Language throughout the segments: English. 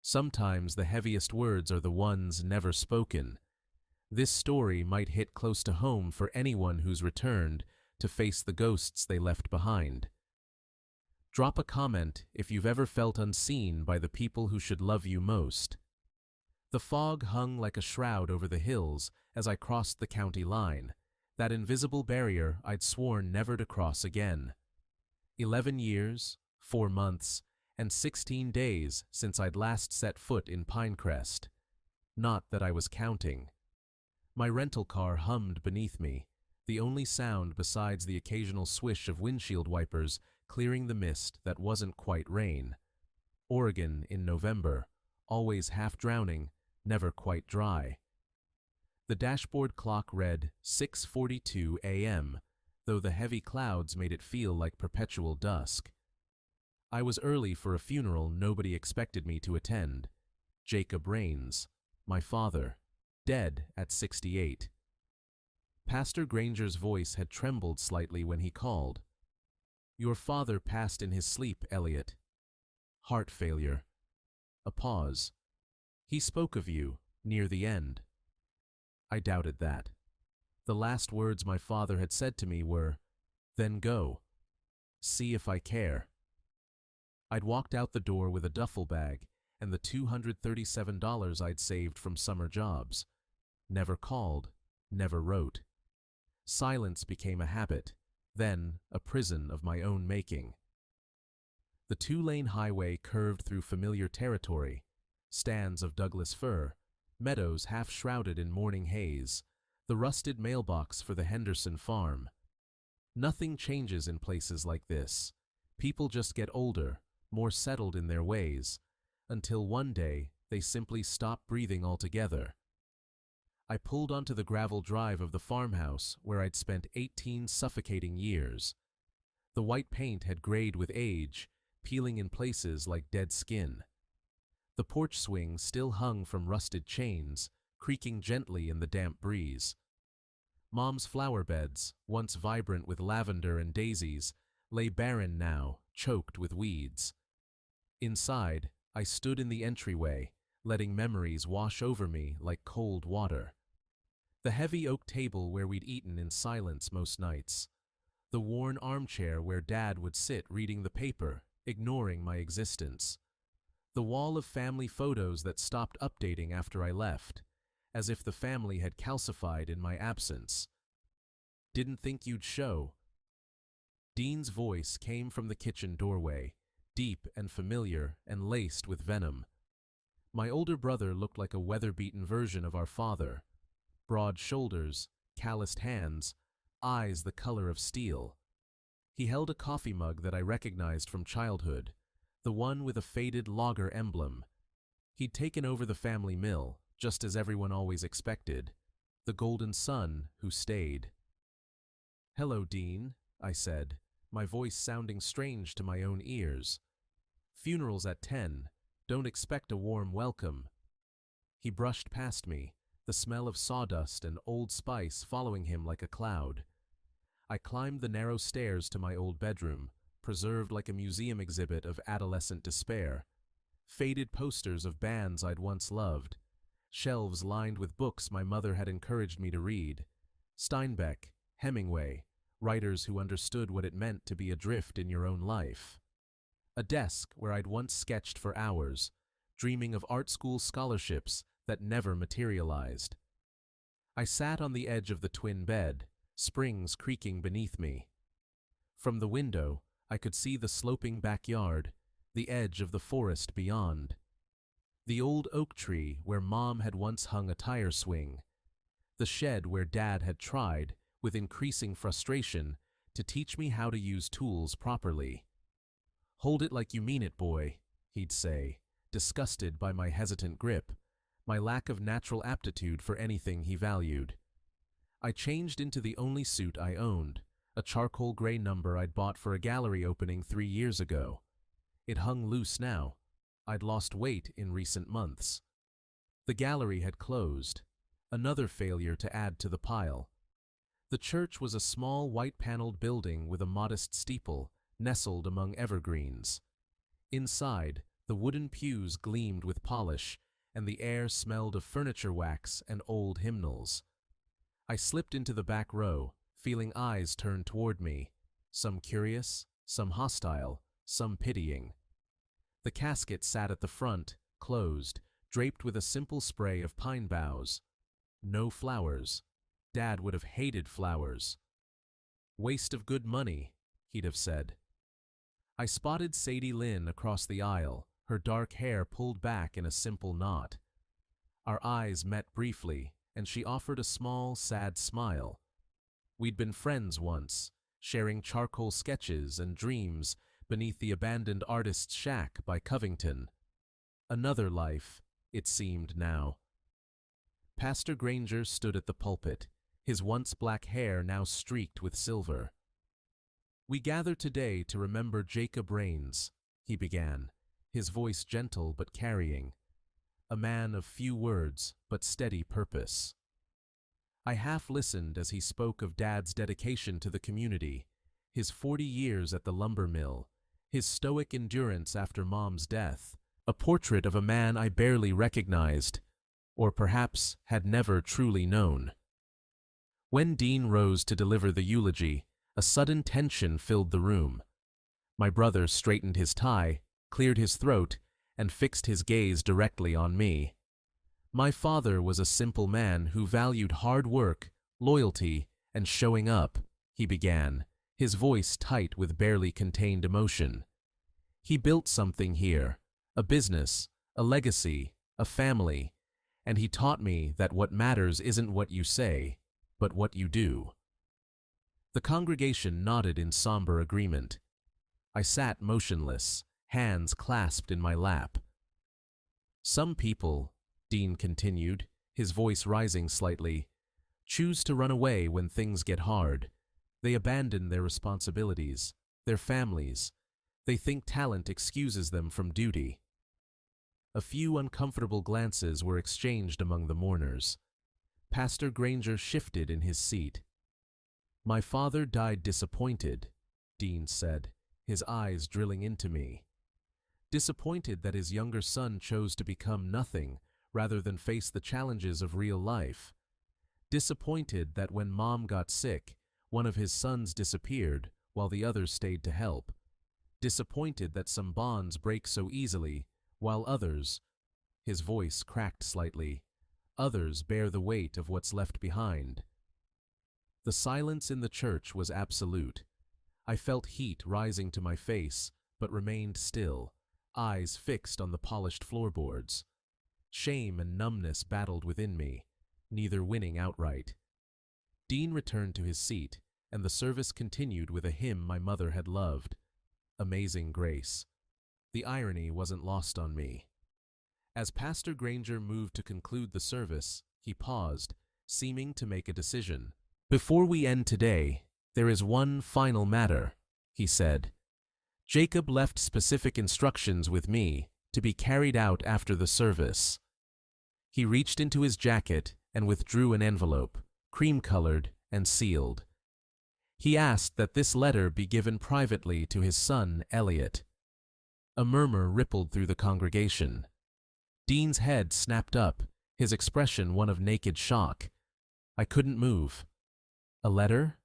Sometimes the heaviest words are the ones never spoken. This story might hit close to home for anyone who's returned to face the ghosts they left behind. Drop a comment if you've ever felt unseen by the people who should love you most. The fog hung like a shroud over the hills as I crossed the county line, that invisible barrier I'd sworn never to cross again. 11 years, 4 months, and 16 days since I'd last set foot in Pinecrest. Not that I was counting. My rental car hummed beneath me, the only sound besides the occasional swish of windshield wipers clearing the mist that wasn't quite rain. Oregon in November, always half drowning, never quite dry. The dashboard clock read 6:42 a.m., though the heavy clouds made it feel like perpetual dusk. I was early for a funeral nobody expected me to attend. Jacob Rains, my father, dead at 68. Pastor Granger's voice had trembled slightly when he called. "Your father passed in his sleep, Elliot. Heart failure." A pause. "He spoke of you, near the end." I doubted that. The last words my father had said to me were, "Then go. See if I care." I'd walked out the door with a duffel bag and the $237 I'd saved from summer jobs. Never called, never wrote. Silence became a habit, then a prison of my own making. The 2-lane highway curved through familiar territory, stands of Douglas fir, meadows half shrouded in morning haze, the rusted mailbox for the Henderson farm. Nothing changes in places like this. People just get older, more settled in their ways, until one day they simply stop breathing altogether. I pulled onto the gravel drive of the farmhouse where I'd spent 18 suffocating years. The white paint had grayed with age, peeling in places like dead skin. The porch swing still hung from rusted chains, creaking gently in the damp breeze. Mom's flower beds, once vibrant with lavender and daisies, lay barren now, choked with weeds. Inside, I stood in the entryway, letting memories wash over me like cold water. The heavy oak table where we'd eaten in silence most nights. The worn armchair where Dad would sit reading the paper, ignoring my existence. The wall of family photos that stopped updating after I left, as if the family had calcified in my absence. "Didn't think you'd show." Dean's voice came from the kitchen doorway, deep and familiar and laced with venom. My older brother looked like a weather-beaten version of our father. Broad shoulders, calloused hands, eyes the color of steel. He held a coffee mug that I recognized from childhood, the one with a faded logger emblem. He'd taken over the family mill, just as everyone always expected, the golden son who stayed. "Hello, Dean," I said, my voice sounding strange to my own ears. "Funeral's at 10. Don't expect a warm welcome." He brushed past me, the smell of sawdust and Old Spice following him like a cloud. I climbed the narrow stairs to my old bedroom, preserved like a museum exhibit of adolescent despair. Faded posters of bands I'd once loved. Shelves lined with books my mother had encouraged me to read. Steinbeck, Hemingway, writers who understood what it meant to be adrift in your own life. A desk where I'd once sketched for hours, dreaming of art school scholarships that never materialized. I sat on the edge of the twin bed, springs creaking beneath me. From the window, I could see the sloping backyard, the edge of the forest beyond. The old oak tree where Mom had once hung a tire swing. The shed where Dad had tried, with increasing frustration, to teach me how to use tools properly. "Hold it like you mean it, boy," he'd say, disgusted by my hesitant grip, my lack of natural aptitude for anything he valued. I changed into the only suit I owned, a charcoal gray number I'd bought for a gallery opening 3 years ago. It hung loose now. I'd lost weight in recent months. The gallery had closed, another failure to add to the pile. The church was a small white-paneled building with a modest steeple, nestled among evergreens. Inside, The wooden pews gleamed with polish, and the air smelled of furniture wax and old hymnals. I slipped into the back row, feeling eyes turned toward me, some curious, some hostile, some pitying. The casket sat at the front, closed, draped with a simple spray of pine boughs. No flowers. Dad would have hated flowers. Waste of good money, he'd have said. I spotted Sadie Lynn across the aisle, her dark hair pulled back in a simple knot. Our eyes met briefly, and she offered a small, sad smile. We'd been friends once, sharing charcoal sketches and dreams beneath the abandoned artist's shack by Covington. Another life, it seemed now. Pastor Granger stood at the pulpit, his once black hair now streaked with silver. "We gather today to remember Jacob Rains," he began, his voice gentle but carrying, a man of few words but steady purpose. I half listened as he spoke of Dad's dedication to the community, his 40 years at the lumber mill, his stoic endurance after Mom's death, a portrait of a man I barely recognized, or perhaps had never truly known. When Dean rose to deliver the eulogy, a sudden tension filled the room. My brother straightened his tie, cleared his throat, and fixed his gaze directly on me. My father was a simple man who valued hard work, loyalty, and showing up, he began, his voice tight with barely contained emotion. He built something here, a business, a legacy, a family, and he taught me that what matters isn't what you say, but what you do. The congregation nodded in somber agreement. I sat motionless, hands clasped in my lap. "Some people," Dean continued, his voice rising slightly, "choose to run away when things get hard. They abandon their responsibilities, their families. They think talent excuses them from duty." A few uncomfortable glances were exchanged among the mourners. Pastor Granger shifted in his seat. "My father died disappointed," Dean said, his eyes drilling into me. Disappointed that his younger son chose to become nothing rather than face the challenges of real life. Disappointed that when Mom got sick, one of his sons disappeared while the others stayed to help. Disappointed that some bonds break so easily, while others, his voice cracked slightly, others bear the weight of what's left behind. The silence in the church was absolute. I felt heat rising to my face, but remained still, eyes fixed on the polished floorboards. Shame and numbness battled within me, neither winning outright. Dean returned to his seat, and the service continued with a hymn my mother had loved, "Amazing Grace." The irony wasn't lost on me. As Pastor Granger moved to conclude the service, he paused, seeming to make a decision. "Before we end today, there is one final matter," he said. "Jacob left specific instructions with me to be carried out after the service." He reached into his jacket and withdrew an envelope, cream-colored and sealed. He asked that this letter be given privately to his son, Elliot. A murmur rippled through the congregation. Dean's head snapped up, his expression one of naked shock. I couldn't move. A letter?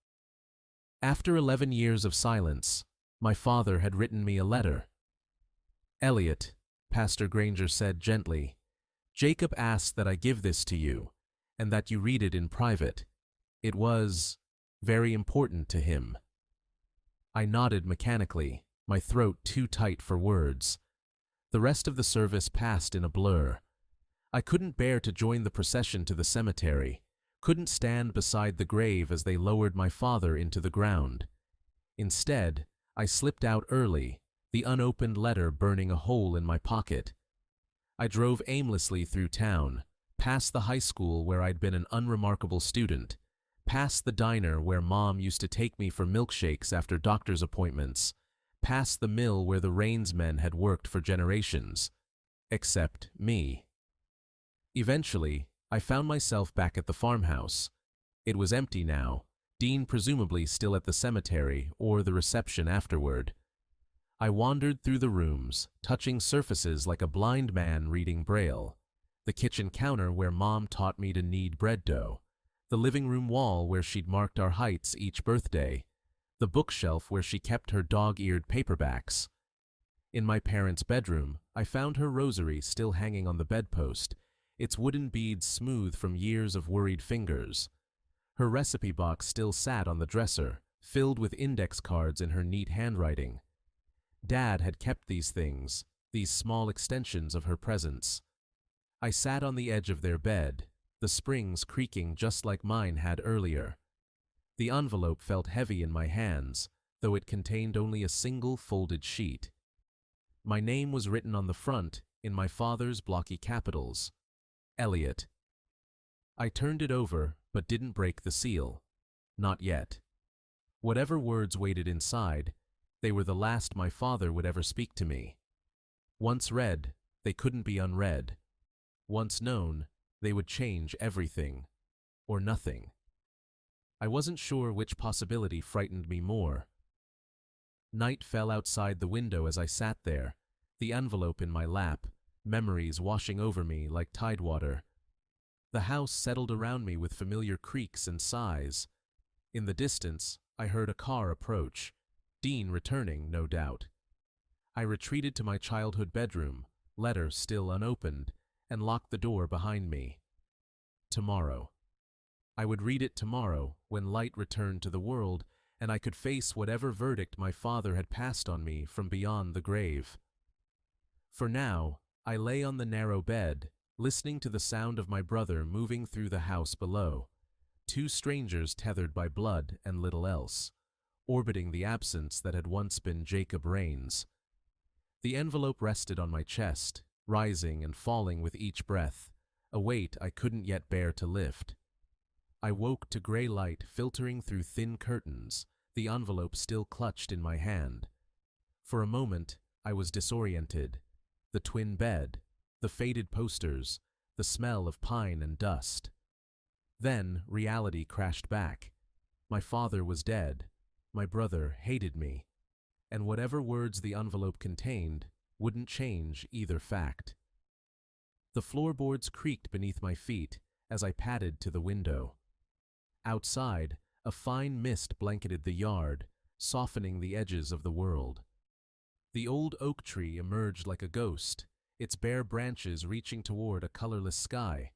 After 11 years of silence, my father had written me a letter. "Elliot," Pastor Granger said gently, "Jacob asked that I give this to you, and that you read it in private. It was very important to him." I nodded mechanically, my throat too tight for words. The rest of the service passed in a blur. I couldn't bear to join the procession to the cemetery, couldn't stand beside the grave as they lowered my father into the ground. Instead, I slipped out early, the unopened letter burning a hole in my pocket. I drove aimlessly through town, past the high school where I'd been an unremarkable student, past the diner where Mom used to take me for milkshakes after doctor's appointments, past the mill where the Rains men had worked for generations. Except me. Eventually, I found myself back at the farmhouse. It was empty now, Dean presumably still at the cemetery or the reception afterward. I wandered through the rooms, touching surfaces like a blind man reading Braille. The kitchen counter where Mom taught me to knead bread dough. The living room wall where she'd marked our heights each birthday. The bookshelf where she kept her dog-eared paperbacks. In my parents' bedroom, I found her rosary still hanging on the bedpost, its wooden beads smooth from years of worried fingers. Her recipe box still sat on the dresser, filled with index cards in her neat handwriting. Dad had kept these things, these small extensions of her presence. I sat on the edge of their bed, the springs creaking just like mine had earlier. The envelope felt heavy in my hands, though it contained only a single folded sheet. My name was written on the front in my father's blocky capitals, Elliot. I turned it over, but didn't break the seal. Not yet. Whatever words waited inside, they were the last my father would ever speak to me. Once read, they couldn't be unread. Once known, they would change everything, or nothing. I wasn't sure which possibility frightened me more. Night fell outside the window as I sat there, the envelope in my lap, memories washing over me like tidewater. The house settled around me with familiar creaks and sighs. In the distance, I heard a car approach, Dean returning, no doubt. I retreated to my childhood bedroom, letter still unopened, and locked the door behind me. Tomorrow. I would read it tomorrow when light returned to the world and I could face whatever verdict my father had passed on me from beyond the grave. For now, I lay on the narrow bed, listening to the sound of my brother moving through the house below, two strangers tethered by blood and little else, orbiting the absence that had once been Jacob Rains. The envelope rested on my chest, rising and falling with each breath, a weight I couldn't yet bear to lift. I woke to gray light filtering through thin curtains, the envelope still clutched in my hand. For a moment, I was disoriented. The twin bed, the faded posters, the smell of pine and dust. Then reality crashed back. My father was dead. My brother hated me. And whatever words the envelope contained wouldn't change either fact. The floorboards creaked beneath my feet as I padded to the window. Outside, a fine mist blanketed the yard, softening the edges of the world. The old oak tree emerged like a ghost, its bare branches reaching toward a colorless sky.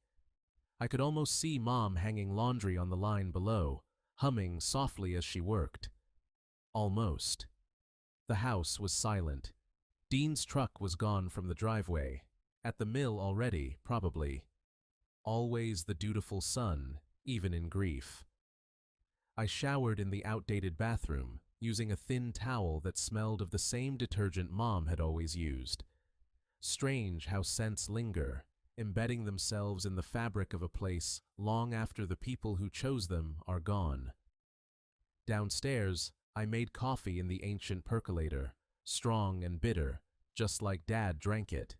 I could almost see Mom hanging laundry on the line below, humming softly as she worked. Almost. The house was silent. Dean's truck was gone from the driveway. At the mill already, probably. Always the dutiful son, even in grief. I showered in the outdated bathroom, using a thin towel that smelled of the same detergent Mom had always used. Strange how scents linger, embedding themselves in the fabric of a place long after the people who chose them are gone. Downstairs, I made coffee in the ancient percolator, strong and bitter, just like Dad drank it.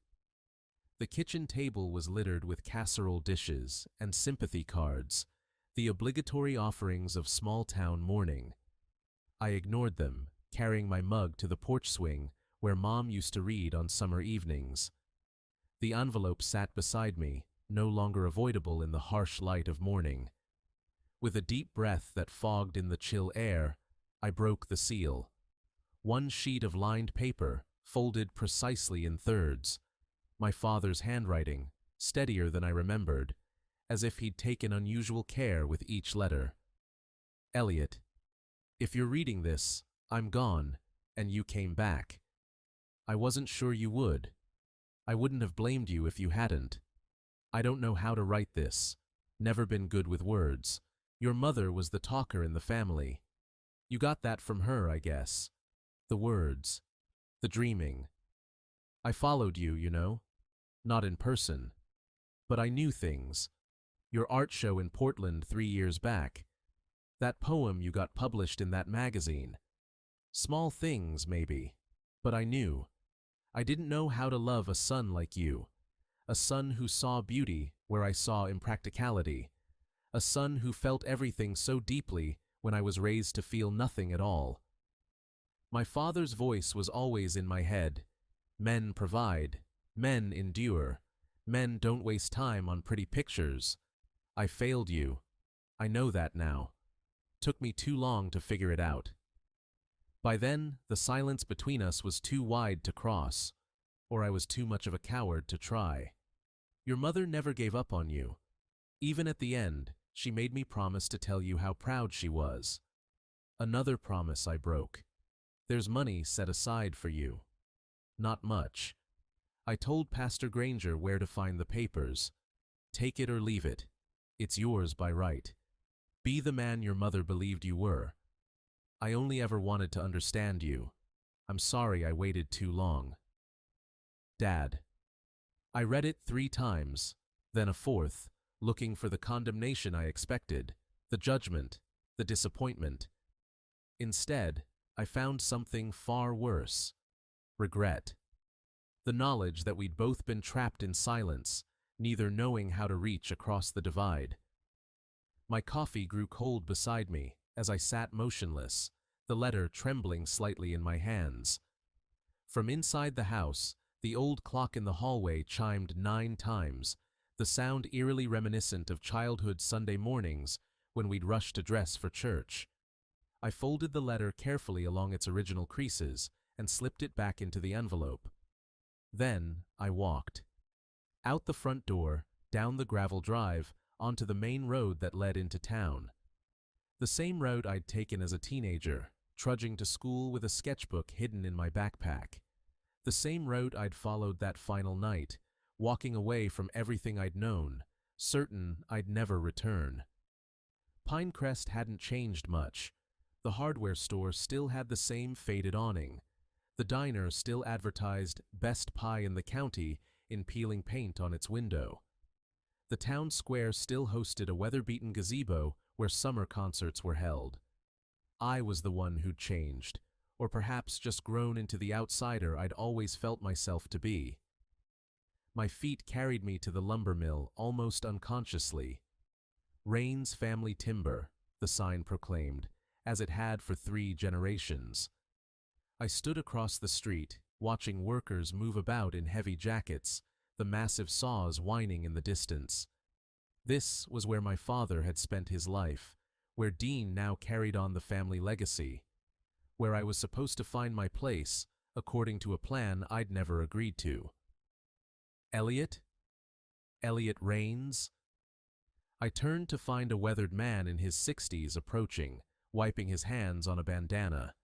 The kitchen table was littered with casserole dishes and sympathy cards, the obligatory offerings of small-town mourning. I ignored them, carrying my mug to the porch swing where Mom used to read on summer evenings. The envelope sat beside me, no longer avoidable in the harsh light of morning. With a deep breath that fogged in the chill air, I broke the seal. One sheet of lined paper, folded precisely in thirds. My father's handwriting, steadier than I remembered, as if he'd taken unusual care with each letter. Elliot, if you're reading this, I'm gone, and you came back. I wasn't sure you would. I wouldn't have blamed you if you hadn't. I don't know how to write this. Never been good with words. Your mother was the talker in the family. You got that from her, I guess. The words. The dreaming. I followed you, you know. Not in person. But I knew things. Your art show in Portland 3 years back. That poem you got published in that magazine. Small things, maybe. But I knew. I didn't know how to love a son like you. A son who saw beauty where I saw impracticality. A son who felt everything so deeply when I was raised to feel nothing at all. My father's voice was always in my head. Men provide. Men endure. Men don't waste time on pretty pictures. I failed you. I know that now. Took me too long to figure it out. By then, the silence between us was too wide to cross, or I was too much of a coward to try. Your mother never gave up on you. Even at the end, she made me promise to tell you how proud she was. Another promise I broke. There's money set aside for you. Not much. I told Pastor Granger where to find the papers. Take it or leave it. It's yours by right. Be the man your mother believed you were. I only ever wanted to understand you. I'm sorry I waited too long. Dad. I read it 3 times, then a 4th, looking for the condemnation I expected, the judgment, the disappointment. Instead, I found something far worse. Regret. The knowledge that we'd both been trapped in silence, neither knowing how to reach across the divide. My coffee grew cold beside me as I sat motionless, the letter trembling slightly in my hands. From inside the house, the old clock in the hallway chimed 9 times, the sound eerily reminiscent of childhood Sunday mornings when we'd rush to dress for church. I folded the letter carefully along its original creases and slipped it back into the envelope. Then I walked. Out the front door, down the gravel drive, onto the main road that led into town. The same road I'd taken as a teenager, trudging to school with a sketchbook hidden in my backpack. The same road I'd followed that final night, walking away from everything I'd known, certain I'd never return. Pinecrest hadn't changed much. The hardware store still had the same faded awning. The diner still advertised "Best Pie in the County" in peeling paint on its window. The town square still hosted a weather-beaten gazebo where summer concerts were held. I was the one who'd changed, or perhaps just grown into the outsider I'd always felt myself to be. My feet carried me to the lumber mill almost unconsciously. "Rain's Family Timber," the sign proclaimed, as it had for 3 generations. I stood across the street, watching workers move about in heavy jackets, the massive saws whining in the distance. This was where my father had spent his life, where Dean now carried on the family legacy, where I was supposed to find my place, according to a plan I'd never agreed to. Elliot? Elliot Rains? I turned to find a weathered man in his 60s approaching, wiping his hands on a bandana.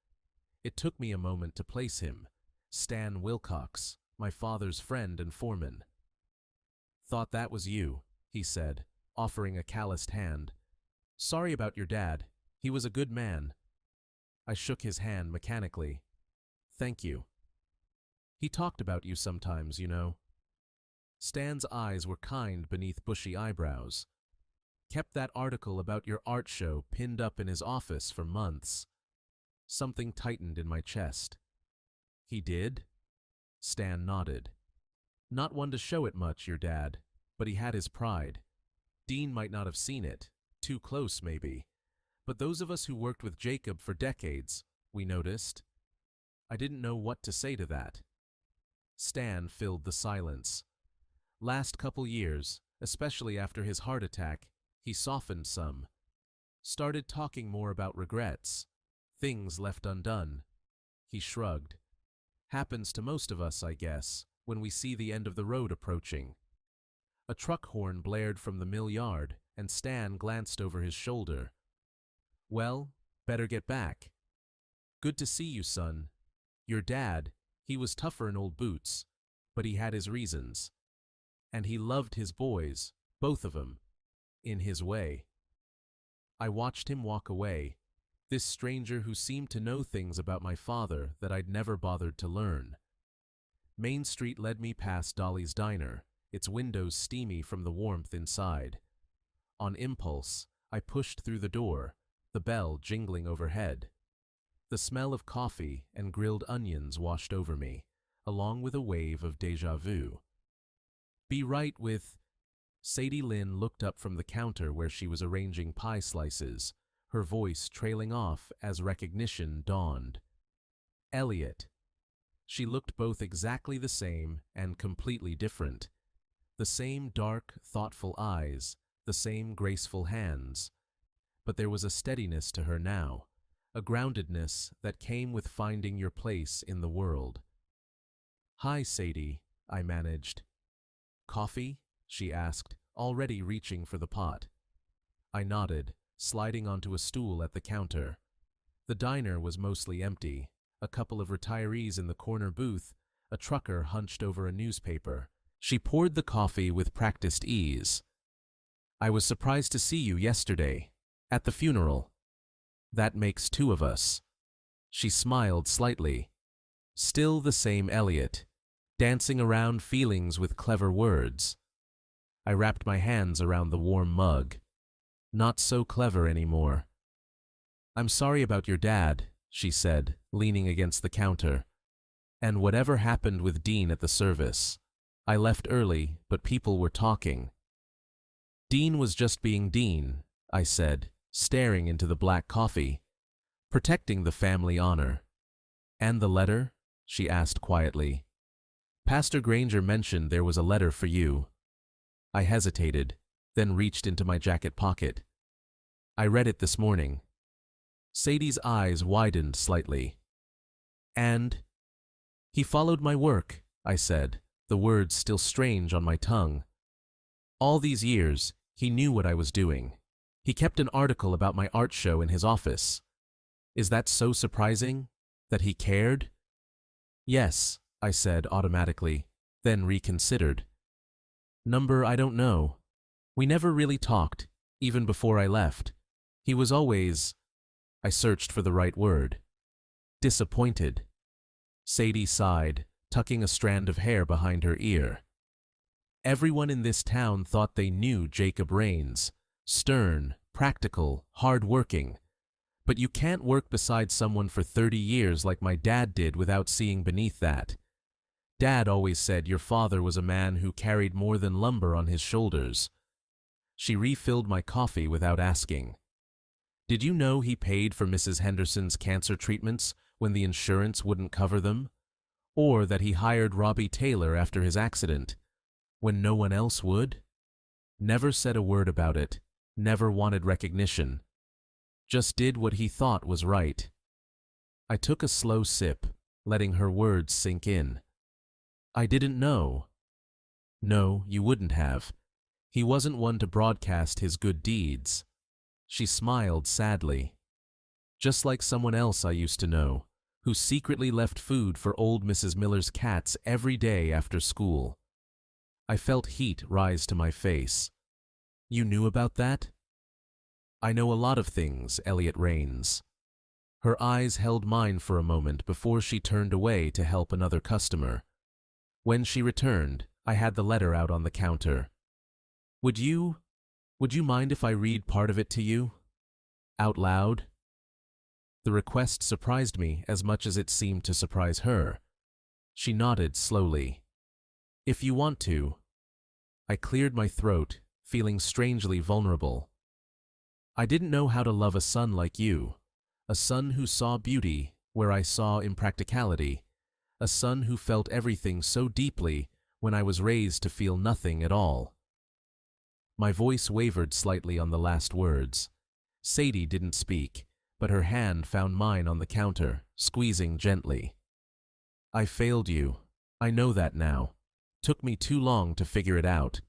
It took me a moment to place him. Stan Wilcox, my father's friend and foreman. "Thought that was you," he said, offering a calloused hand. "Sorry about your dad. He was a good man." I shook his hand mechanically. "Thank you. He talked about you sometimes, you know." Stan's eyes were kind beneath bushy eyebrows. Kept that article about your art show pinned up in his office for months. Something tightened in my chest. "He did?" Stan nodded. "Not one to show it much, your dad, but he had his pride. Dean might not have seen it, too close maybe, but those of us who worked with Jacob for decades, we noticed." I didn't know what to say to that. Stan filled the silence. Last couple years, especially after his heart attack, he softened some. Started talking more about regrets, things left undone. He shrugged. Happens to most of us, I guess, when we see the end of the road approaching. A truck horn blared from the mill yard, and Stan glanced over his shoulder. "Well, better get back." "Good to see you, son. Your dad, he was tougher in old boots, but he had his reasons. And he loved his boys, both of 'em, in his way." I watched him walk away, this stranger who seemed to know things about my father that I'd never bothered to learn. Main Street led me past Dolly's Diner, its windows steamy from the warmth inside. On impulse, I pushed through the door, the bell jingling overhead. The smell of coffee and grilled onions washed over me, along with a wave of déjà vu. "Be right with—" Sadie Lynn looked up from the counter where she was arranging pie slices, her voice trailing off as recognition dawned. Elliot. She looked both exactly the same and completely different. The same dark, thoughtful eyes, the same graceful hands. But there was a steadiness to her now, a groundedness that came with finding your place in the world. "Hi, Sadie," I managed. "Coffee?" she asked, already reaching for the pot. I nodded, sliding onto a stool at the counter. The diner was mostly empty, a couple of retirees in the corner booth, a trucker hunched over a newspaper. She poured the coffee with practiced ease. "I was surprised to see you yesterday, at the funeral. That makes two of us." She smiled slightly. Still the same Elliot, dancing around feelings with clever words. I wrapped my hands around the warm mug. Not so clever anymore. "I'm sorry about your dad," she said, leaning against the counter. "And whatever happened with Dean at the service. I left early, but people were talking." "Dean was just being Dean," I said, staring into the black coffee. "Protecting the family honor." "And the letter?" she asked quietly. "Pastor Granger mentioned there was a letter for you." I hesitated, then reached into my jacket pocket. "I read it this morning." Sadie's eyes widened slightly. "And?" "He followed my work," I said, the words still strange on my tongue. "All these years, he knew what I was doing. He kept an article about my art show in his office. Is that so surprising? That he cared?" "Yes," I said automatically, then reconsidered. "Number, I don't know. We never really talked, even before I left. He was always—" I searched for the right word. "Disappointed." Sadie sighed, tucking a strand of hair behind her ear. "Everyone in this town thought they knew Jacob Rains. Stern, practical, hard-working. But you can't work beside someone for 30 years like my dad did without seeing beneath that. Dad always said your father was a man who carried more than lumber on his shoulders." She refilled my coffee without asking. "Did you know he paid for Mrs. Henderson's cancer treatments when the insurance wouldn't cover them? Or that he hired Robbie Taylor after his accident, when no one else would? Never said a word about it, never wanted recognition. Just did what he thought was right." I took a slow sip, letting her words sink in. "I didn't know." "No, you wouldn't have. He wasn't one to broadcast his good deeds." She smiled sadly. "Just like someone else I used to know, who secretly left food for old Mrs. Miller's cats every day after school." I felt heat rise to my face. "You knew about that?" "I know a lot of things, Elliot Rains." Her eyes held mine for a moment before she turned away to help another customer. When she returned, I had the letter out on the counter. Would you mind if I read part of it to you? Out loud?" The request surprised me as much as it seemed to surprise her. She nodded slowly. "If you want to." I cleared my throat, feeling strangely vulnerable. "I didn't know how to love a son like you, a son who saw beauty where I saw impracticality, a son who felt everything so deeply when I was raised to feel nothing at all." My voice wavered slightly on the last words. Sadie didn't speak, but her hand found mine on the counter, squeezing gently. "I failed you. I know that now. Took me too long to figure it out."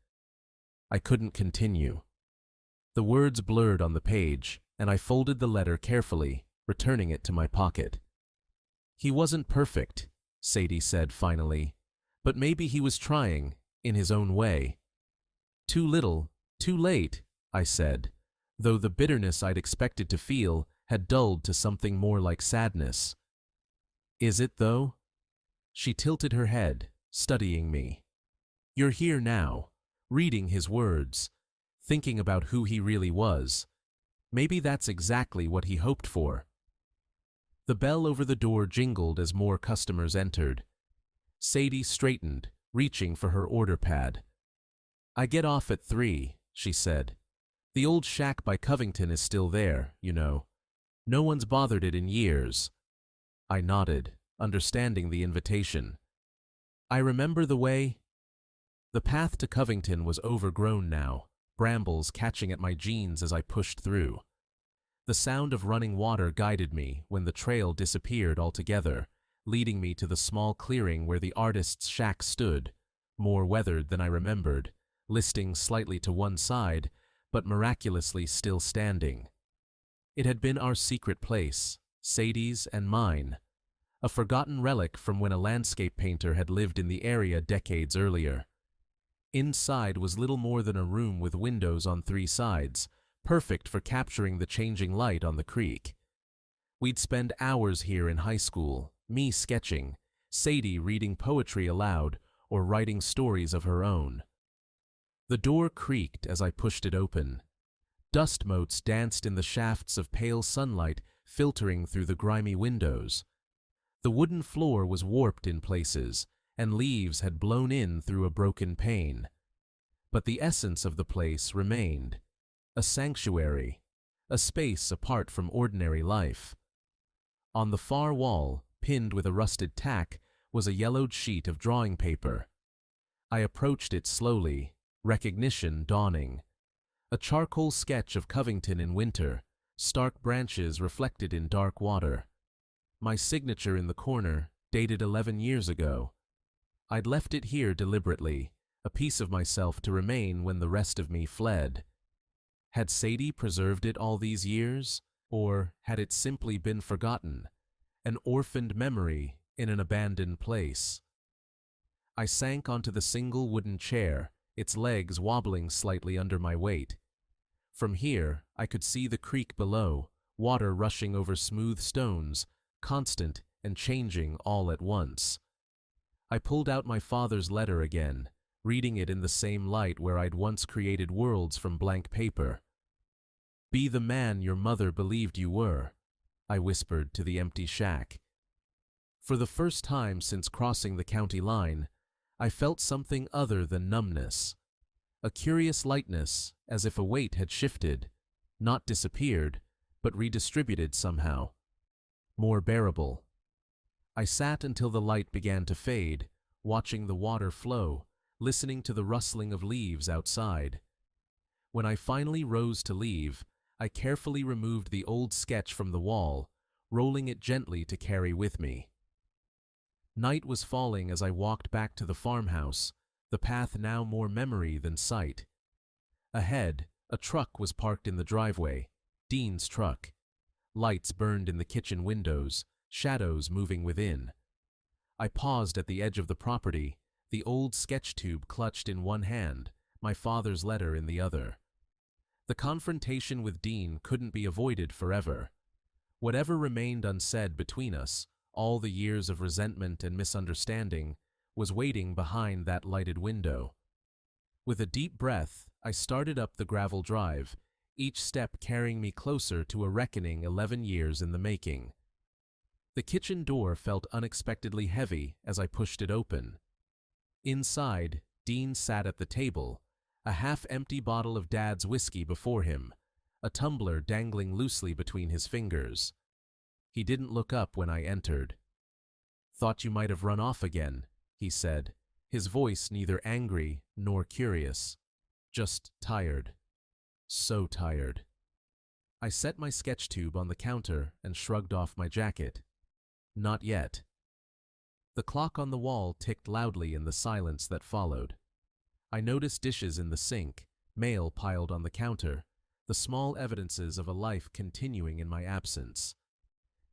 I couldn't continue. The words blurred on the page, and I folded the letter carefully, returning it to my pocket. "He wasn't perfect," Sadie said finally, "but maybe he was trying, in his own way." "Too little, too late," I said, though the bitterness I'd expected to feel had dulled to something more like sadness. "Is it, though?" She tilted her head, studying me. "You're here now, reading his words, thinking about who he really was. Maybe that's exactly what he hoped for." The bell over the door jingled as more customers entered. Sadie straightened, reaching for her order pad. "I get off at 3, she said. "The old shack by Covington is still there, you know. No one's bothered it in years." I nodded, understanding the invitation. I remember the way. The path to Covington was overgrown now, brambles catching at my jeans as I pushed through. The sound of running water guided me when the trail disappeared altogether, leading me to the small clearing where the artist's shack stood, more weathered than I remembered, listing slightly to one side, but miraculously still standing. It had been our secret place, Sadie's and mine, a forgotten relic from when a landscape painter had lived in the area decades earlier. Inside was little more than a room with windows on three sides, perfect for capturing the changing light on the creek. We'd spend hours here in high school, me sketching, Sadie reading poetry aloud or writing stories of her own. The door creaked as I pushed it open. Dust motes danced in the shafts of pale sunlight filtering through the grimy windows. The wooden floor was warped in places, and leaves had blown in through a broken pane. But the essence of the place remained. A sanctuary, a space apart from ordinary life. On the far wall, pinned with a rusted tack, was a yellowed sheet of drawing paper. I approached it slowly, recognition dawning. A charcoal sketch of Covington in winter, stark branches reflected in dark water. My signature in the corner, dated 11 years ago. I'd left it here deliberately, a piece of myself to remain when the rest of me fled. Had Sadie preserved it all these years, or had it simply been forgotten, an orphaned memory in an abandoned place? I sank onto the single wooden chair, its legs wobbling slightly under my weight. From here, I could see the creek below, water rushing over smooth stones, constant and changing all at once. I pulled out my father's letter again, reading it in the same light where I'd once created worlds from blank paper. "Be the man your mother believed you were," I whispered to the empty shack. For the first time since crossing the county line, I felt something other than numbness. A curious lightness, as if a weight had shifted, not disappeared, but redistributed somehow. More bearable. I sat until the light began to fade, watching the water flow, listening to the rustling of leaves outside. When I finally rose to leave, I carefully removed the old sketch from the wall, rolling it gently to carry with me. Night was falling as I walked back to the farmhouse, the path now more memory than sight. Ahead, a truck was parked in the driveway, Dean's truck. Lights burned in the kitchen windows, shadows moving within. I paused at the edge of the property, the old sketch tube clutched in one hand, my father's letter in the other. The confrontation with Dean couldn't be avoided forever. Whatever remained unsaid between us, all the years of resentment and misunderstanding, was waiting behind that lighted window. With a deep breath, I started up the gravel drive, each step carrying me closer to a reckoning 11 years in the making. The kitchen door felt unexpectedly heavy as I pushed it open. Inside, Dean sat at the table, a half-empty bottle of Dad's whiskey before him, a tumbler dangling loosely between his fingers. He didn't look up when I entered. "Thought you might have run off again," he said, his voice neither angry nor curious. "Just tired. So tired." I set my sketch tube on the counter and shrugged off my jacket. Not yet. The clock on the wall ticked loudly in the silence that followed. I noticed dishes in the sink, mail piled on the counter, the small evidences of a life continuing in my absence.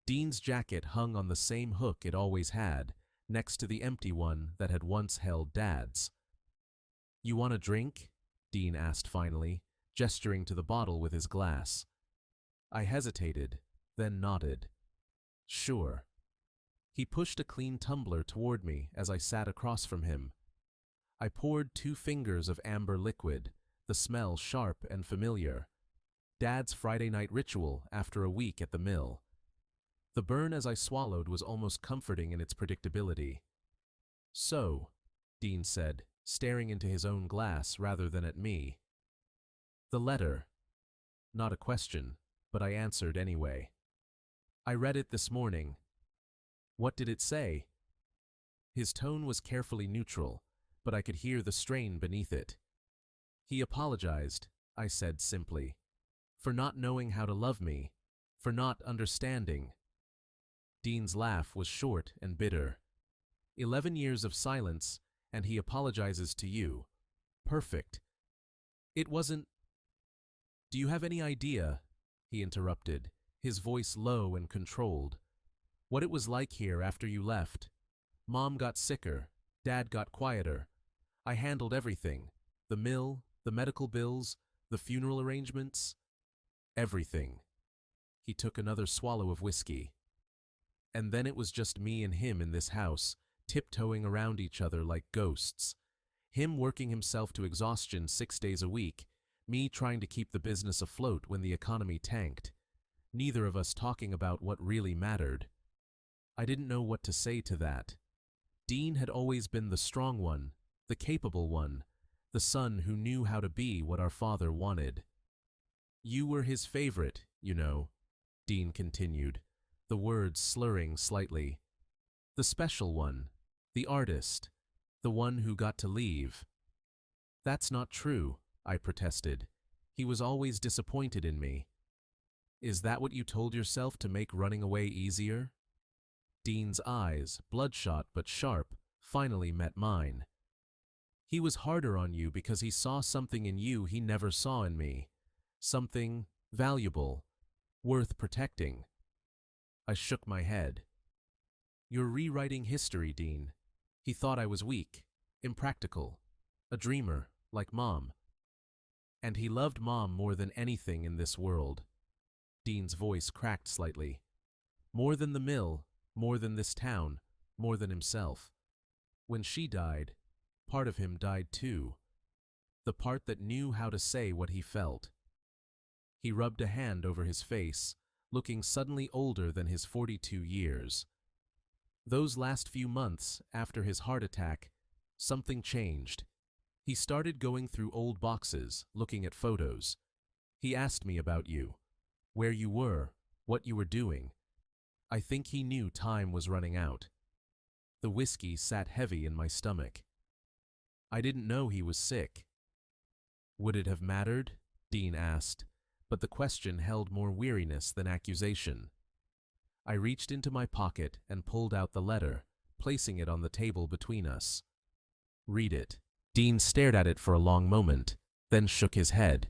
Dean's jacket hung on the same hook it always had, next to the empty one that had once held Dad's. "You want a drink?" Dean asked finally, gesturing to the bottle with his glass. I hesitated, then nodded. "Sure." He pushed a clean tumbler toward me as I sat across from him. I poured 2 fingers of amber liquid, the smell sharp and familiar. Dad's Friday night ritual after a week at the mill. The burn as I swallowed was almost comforting in its predictability. "So," Dean said, staring into his own glass rather than at me. "The letter." Not a question, but I answered anyway. "I read it this morning. What did it say? His tone was carefully neutral, but I could hear the strain beneath it. He apologized, I said simply, for not knowing how to love me, for not understanding. Dean's laugh was short and bitter. 11 years of silence, and he apologizes to you. Perfect. It wasn't— Do you have any idea, he interrupted, his voice low and controlled, what it was like here after you left? Mom got sicker, Dad got quieter. I handled everything. The mill, the medical bills, the funeral arrangements. Everything. He took another swallow of whiskey. And then it was just me and him in this house, tiptoeing around each other like ghosts. Him working himself to exhaustion 6 days a week, me trying to keep the business afloat when the economy tanked. Neither of us talking about what really mattered. I didn't know what to say to that. Dean had always been the strong one, the capable one, the son who knew how to be what our father wanted. You were his favorite, you know, Dean continued, the words slurring slightly. The special one, the artist, the one who got to leave. That's not true, I protested. He was always disappointed in me. Is that what you told yourself to make running away easier? Dean's eyes, bloodshot but sharp, finally met mine. He was harder on you because he saw something in you he never saw in me. Something valuable, worth protecting. I shook my head. You're rewriting history, Dean. He thought I was weak, impractical, a dreamer, like Mom. And he loved Mom more than anything in this world. Dean's voice cracked slightly. More than the mill, more than this town, more than himself. When she died, part of him died too. The part that knew how to say what he felt. He rubbed a hand over his face, looking suddenly older than his 42 years. Those last few months after his heart attack, something changed. He started going through old boxes, looking at photos. He asked me about you, where you were, what you were doing. I think he knew time was running out. The whiskey sat heavy in my stomach. I didn't know he was sick. Would it have mattered? Dean asked, but the question held more weariness than accusation. I reached into my pocket and pulled out the letter, placing it on the table between us. Read it. Dean stared at it for a long moment, then shook his head.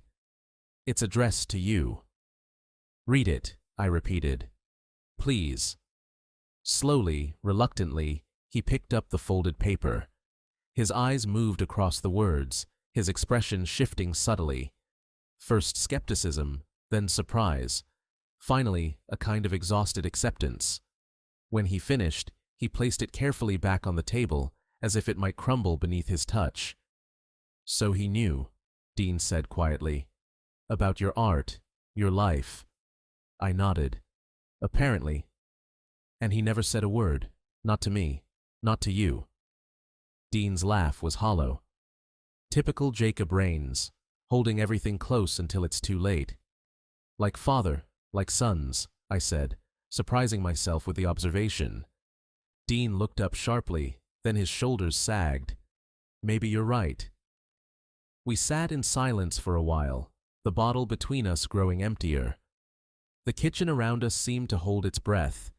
It's addressed to you. Read it, I repeated. Please. Slowly, reluctantly, he picked up the folded paper. His eyes moved across the words, his expression shifting subtly. First skepticism, then surprise. Finally, a kind of exhausted acceptance. When he finished, he placed it carefully back on the table, as if it might crumble beneath his touch. So he knew, Dean said quietly. About your art, your life. I nodded. Apparently. And he never said a word, not to me, not to you. Dean's laugh was hollow. Typical Jacob Rains, holding everything close until it's too late. Like father, like sons, I said, surprising myself with the observation. Dean looked up sharply, then his shoulders sagged. Maybe you're right. We sat in silence for a while, the bottle between us growing emptier. The kitchen around us seemed to hold its breath,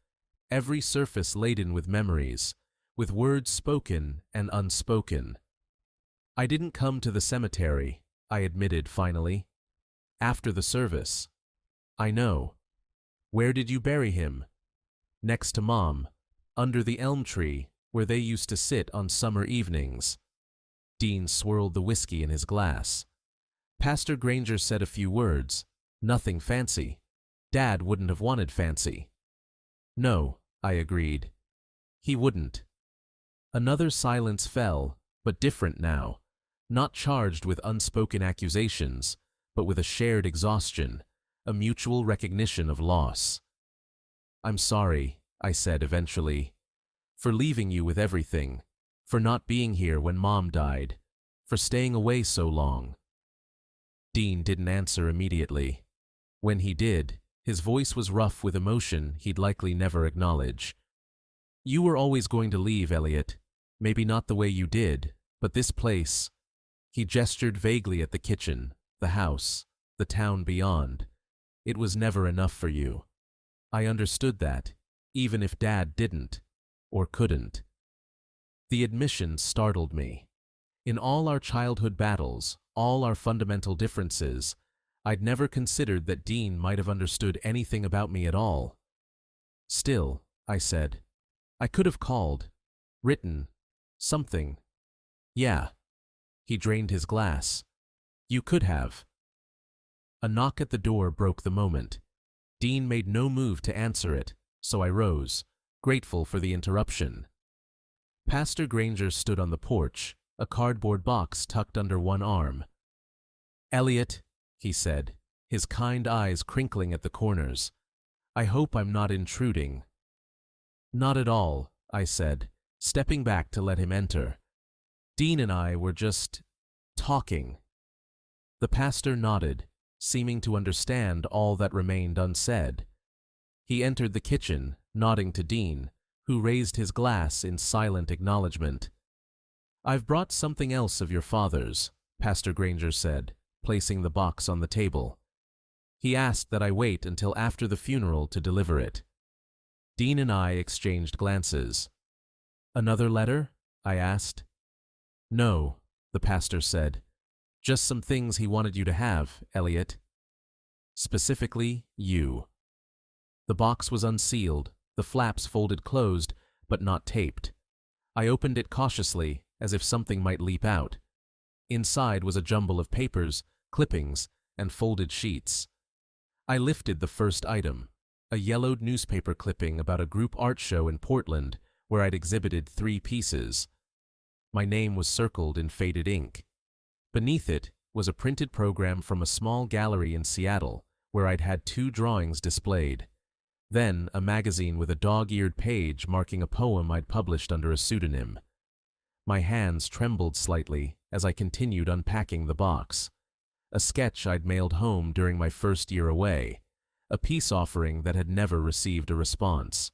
every surface laden with memories, with words spoken and unspoken. I didn't come to the cemetery, I admitted finally. After the service. I know. Where did you bury him? Next to Mom, under the elm tree, where they used to sit on summer evenings. Dean swirled the whiskey in his glass. Pastor Granger said a few words, nothing fancy. Dad wouldn't have wanted fancy. No, I agreed. He wouldn't. Another silence fell, but different now, not charged with unspoken accusations, but with a shared exhaustion, a mutual recognition of loss. I'm sorry, I said eventually, for leaving you with everything, for not being here when Mom died, for staying away so long. Dean didn't answer immediately. When he did, his voice was rough with emotion he'd likely never acknowledge. You were always going to leave, Elliot. Maybe not the way you did, but this place. He gestured vaguely at the kitchen, the house, the town beyond. It was never enough for you. I understood that, even if Dad didn't, or couldn't. The admission startled me. In all our childhood battles, all our fundamental differences, I'd never considered that Dean might have understood anything about me at all. Still, I said, I could have called, written, something. Yeah. He drained his glass. You could have. A knock at the door broke the moment. Dean made no move to answer it, so I rose, grateful for the interruption. Pastor Granger stood on the porch, a cardboard box tucked under one arm. Elliot, he said, his kind eyes crinkling at the corners. I hope I'm not intruding. Not at all, I said, stepping back to let him enter. Dean and I were just talking. The pastor nodded, seeming to understand all that remained unsaid. He entered the kitchen, nodding to Dean, who raised his glass in silent acknowledgement. I've brought something else of your father's, Pastor Granger said, placing the box on the table. He asked that I wait until after the funeral to deliver it. Dean and I exchanged glances. Another letter? I asked. No, the pastor said. Just some things he wanted you to have, Elliot. Specifically, you. The box was unsealed, the flaps folded closed, but not taped. I opened it cautiously, as if something might leap out. Inside was a jumble of papers, clippings, and folded sheets. I lifted the first item, a yellowed newspaper clipping about a group art show in Portland where I'd exhibited 3 pieces. My name was circled in faded ink. Beneath it was a printed program from a small gallery in Seattle where I'd had 2 drawings displayed. Then a magazine with a dog-eared page marking a poem I'd published under a pseudonym. My hands trembled slightly as I continued unpacking the box. A sketch I'd mailed home during my first year away, a peace offering that had never received a response,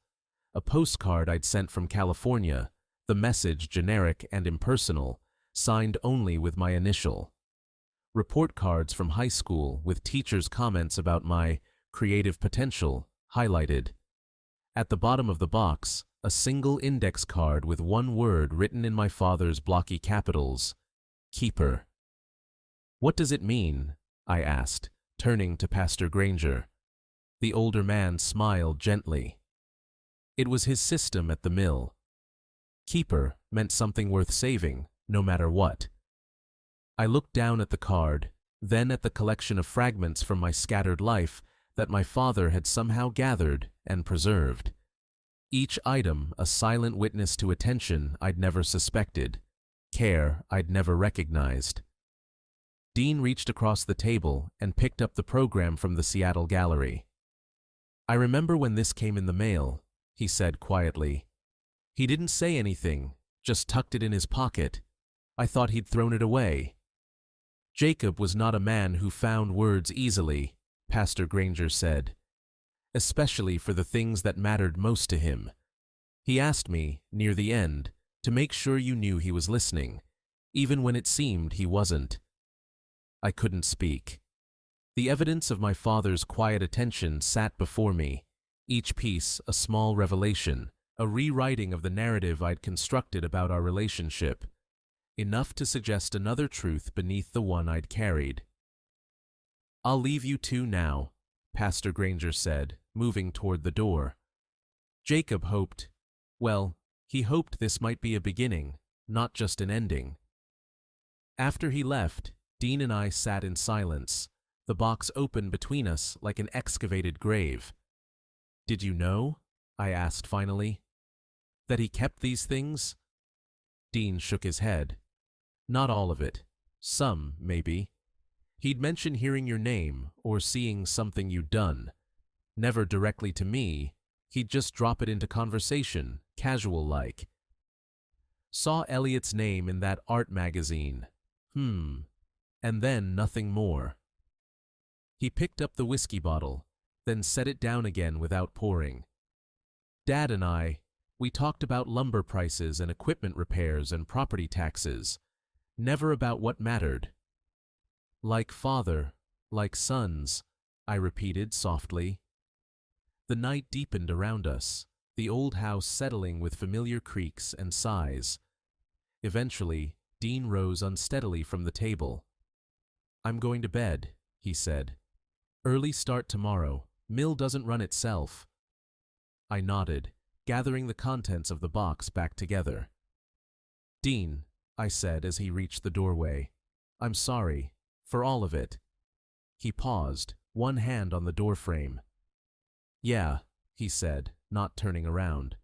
a postcard I'd sent from California, the message generic and impersonal, signed only with my initial. Report cards from high school with teachers' comments about my creative potential, highlighted. At the bottom of the box, a single index card with one word written in my father's blocky capitals, Keeper. What does it mean? I asked, turning to Pastor Granger. The older man smiled gently. It was his system at the mill. Keeper meant something worth saving, no matter what. I looked down at the card, then at the collection of fragments from my scattered life that my father had somehow gathered and preserved. Each item a silent witness to attention I'd never suspected, care I'd never recognized. Dean reached across the table and picked up the program from the Seattle gallery. I remember when this came in the mail, he said quietly. He didn't say anything, just tucked it in his pocket. I thought he'd thrown it away. Jacob was not a man who found words easily, Pastor Granger said, especially for the things that mattered most to him. He asked me, near the end, to make sure you knew he was listening, even when it seemed he wasn't. I couldn't speak. The evidence of my father's quiet attention sat before me, each piece a small revelation, a rewriting of the narrative I'd constructed about our relationship, enough to suggest another truth beneath the one I'd carried. I'll leave you 2 now, Pastor Granger said, moving toward the door. Jacob hoped, well, he hoped this might be a beginning, not just an ending. After he left, Dean and I sat in silence, the box open between us like an excavated grave. Did you know? I asked finally. That he kept these things? Dean shook his head. Not all of it. Some, maybe. He'd mention hearing your name or seeing something you'd done. Never directly to me. He'd just drop it into conversation, casual-like. Saw Elliot's name in that art magazine. And then nothing more. He picked up the whiskey bottle, then set it down again without pouring. Dad and I, We talked about lumber prices and equipment repairs and property taxes, never about what mattered. Like father, like sons, I repeated softly. The night deepened around us, the old house settling with familiar creaks and sighs. Eventually, Dean rose unsteadily from the table. "I'm going to bed," he said. "Early start tomorrow. Mill doesn't run itself." I nodded, gathering the contents of the box back together. "Dean," I said as he reached the doorway, "I'm sorry, for all of it." He paused, one hand on the doorframe. "Yeah," he said, not turning around.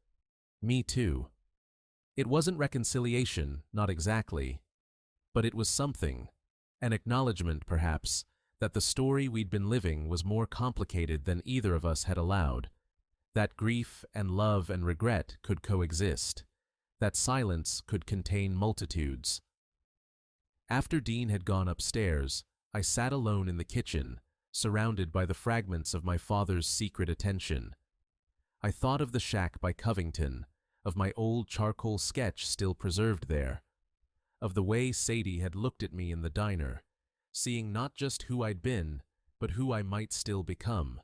"Me too." It wasn't reconciliation, not exactly. But it was something, an acknowledgement, perhaps, that the story we'd been living was more complicated than either of us had allowed, that grief and love and regret could coexist, that silence could contain multitudes. After Dean had gone upstairs, I sat alone in the kitchen, surrounded by the fragments of my father's secret attention. I thought of the shack by Covington, of my old charcoal sketch still preserved there, of the way Sadie had looked at me in the diner, seeing not just who I'd been, but who I might still become.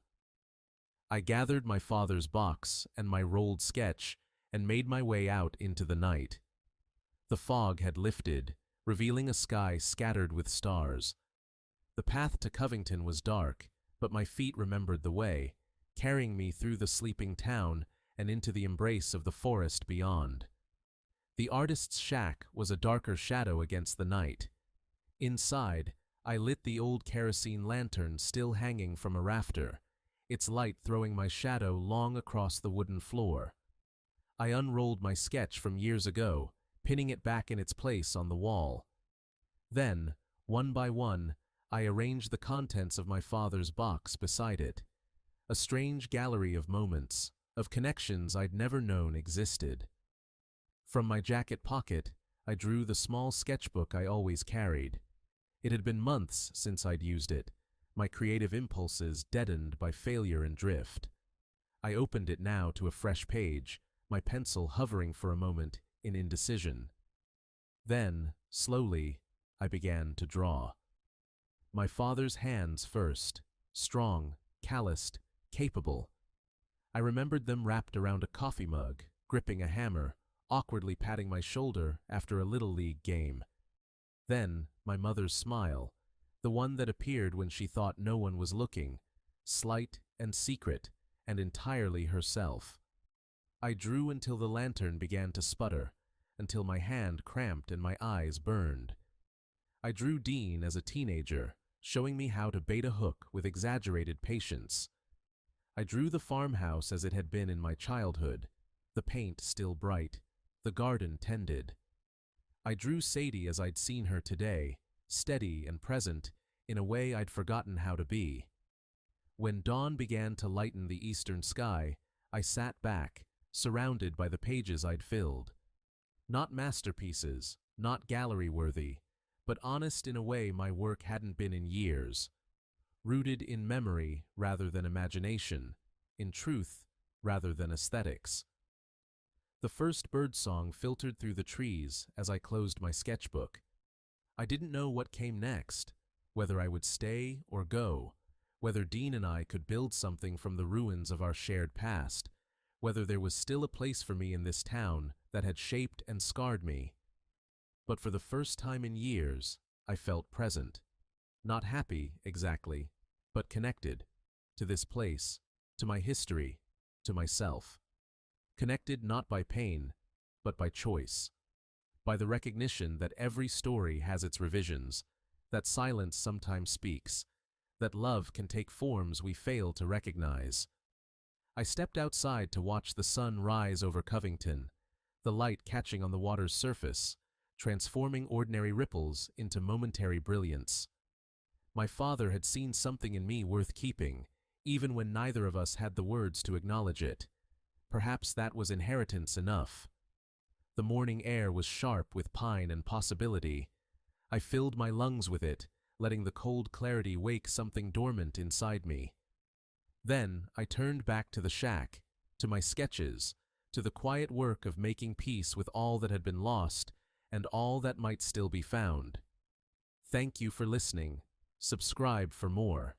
I gathered my father's box and my rolled sketch and made my way out into the night. The fog had lifted, revealing a sky scattered with stars. The path to Covington was dark, but my feet remembered the way, carrying me through the sleeping town and into the embrace of the forest beyond. The artist's shack was a darker shadow against the night. Inside, I lit the old kerosene lantern still hanging from a rafter, its light throwing my shadow long across the wooden floor. I unrolled my sketch from years ago, pinning it back in its place on the wall. Then, one by one, I arranged the contents of my father's box beside it. A strange gallery of moments, of connections I'd never known existed. From my jacket pocket, I drew the small sketchbook I always carried. It had been months since I'd used it, my creative impulses deadened by failure and drift. I opened it now to a fresh page, my pencil hovering for a moment in indecision. Then, slowly, I began to draw. My father's hands first, strong, calloused, capable. I remembered them wrapped around a coffee mug, gripping a hammer, awkwardly patting my shoulder after a little league game. Then, my mother's smile, the one that appeared when she thought no one was looking, slight and secret, and entirely herself. I drew until the lantern began to sputter, until my hand cramped and my eyes burned. I drew Dean as a teenager, showing me how to bait a hook with exaggerated patience. I drew the farmhouse as it had been in my childhood, the paint still bright, the garden tended. I drew Sadie as I'd seen her today, steady and present, in a way I'd forgotten how to be. When dawn began to lighten the eastern sky, I sat back, surrounded by the pages I'd filled. Not masterpieces, not gallery-worthy, but honest in a way my work hadn't been in years. Rooted in memory rather than imagination, in truth rather than aesthetics. The first birdsong filtered through the trees as I closed my sketchbook. I didn't know what came next, whether I would stay or go, whether Dean and I could build something from the ruins of our shared past, whether there was still a place for me in this town that had shaped and scarred me. But for the first time in years, I felt present. Not happy, exactly, but connected. To this place, to my history, to myself. Connected not by pain, but by choice. By the recognition that every story has its revisions, that silence sometimes speaks, that love can take forms we fail to recognize. I stepped outside to watch the sun rise over Covington, the light catching on the water's surface, transforming ordinary ripples into momentary brilliance. My father had seen something in me worth keeping, even when neither of us had the words to acknowledge it. Perhaps that was inheritance enough. The morning air was sharp with pine and possibility. I filled my lungs with it, letting the cold clarity wake something dormant inside me. Then I turned back to the shack, to my sketches, to the quiet work of making peace with all that had been lost and all that might still be found. Thank you for listening. Subscribe for more.